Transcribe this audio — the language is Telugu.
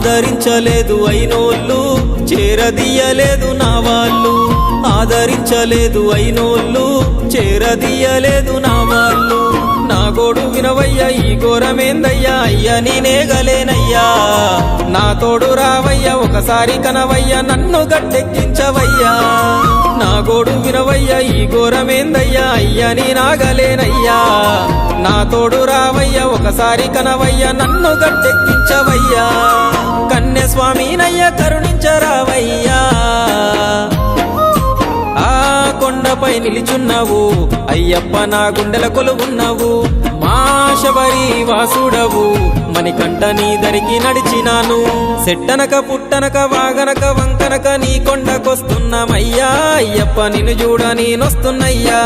ఆదరించలేదు అయినోళ్ళు చేరదీయలేదు నా వాళ్ళు, ఆదరించలేదు అయినోళ్ళు చేరదీయలేదు నా వాళ్ళు. నా గోడు వినవయ్యా ఈ ఘోరమేందయ్యా, అయ్యా నేనేగలేనయ్యా. నా తోడు రావయ్యా ఒకసారి కనవయ్యా, నన్ను గట్టెక్కించవయ్యా. నా గోడు వినవయ్యా ఈ ఘోరమేందయ్యా, అయ్యా నేనాగలేనయ్యా. నా తోడు రావయ్యా ఒకసారి కనవయ్యా, నన్ను గట్టెక్కించవయ్యా. కన్య స్వామినయ్యా కరుణించరావయ్యా. ఆ కొండపై నిలిచున్నావు అయ్యప్ప, నా గుండెల కొలువున్నావు. మా శబరి వాసుడవు మణికంఠ నీ దరికి నడిచినాను. సెట్టనక పుట్టనక వాగనక వంకనక నీ కొండకొస్తున్నామయ్యా. అయ్యప్ప నిన్ను చూడ నేనొస్తున్నయ్యా.